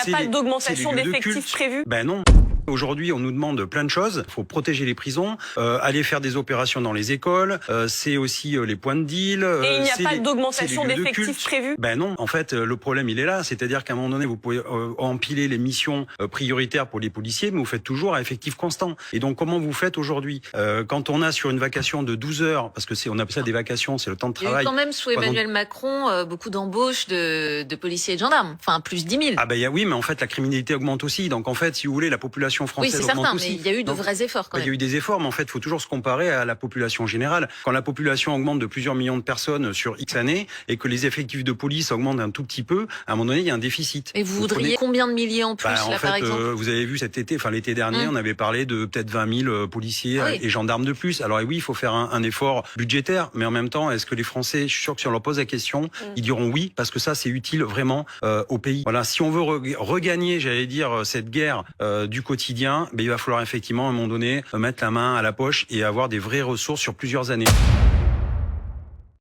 n'y a pas d'augmentation d'effectifs prévue? Ben non. Aujourd'hui, on nous demande plein de choses. Il faut protéger les prisons, aller faire des opérations dans les écoles. C'est aussi les points de deal. Et il n'y a pas d'augmentation d'effectifs prévue? Ben non. En fait, le problème, il est là. C'est-à-dire qu'à un moment donné, vous pouvez empiler les missions prioritaires pour les policiers, mais vous faites toujours à effectif constant. Et donc, comment vous faites aujourd'hui quand on a sur une vacation de 12 heures, parce que on appelle ça des vacations, c'est le temps de travail. Il y a eu quand même sous Emmanuel Macron beaucoup d'embauches de policiers et de gendarmes. Enfin, plus 10 000. Ah ben oui, mais en fait, la criminalité augmente aussi. Donc en fait, si vous voulez, la population française oui, c'est augmente certain, aussi. mais il y a eu de vrais efforts quand même. Il y a eu des efforts, mais en fait, il faut toujours se comparer à la population générale. Quand la population augmente de plusieurs millions de personnes sur X années et que les effectifs de police augmentent un tout petit peu, à un moment donné, il y a un déficit. Et vous voudriez combien de milliers en plus, là, par exemple? Vous avez vu cet été, enfin l'été dernier, on avait parlé de peut-être 20 000 policiers et gendarmes de plus. Alors oui, il faut faire un effort budgétaire, mais en même temps, est-ce que les Français, je suis sûr que si on leur pose la question, ils diront oui, parce que ça, c'est utile vraiment au pays. Voilà, si on veut regagner, j'allais dire, cette guerre du quotidien, il va falloir effectivement à un moment donné mettre la main à la poche et avoir des vraies ressources sur plusieurs années.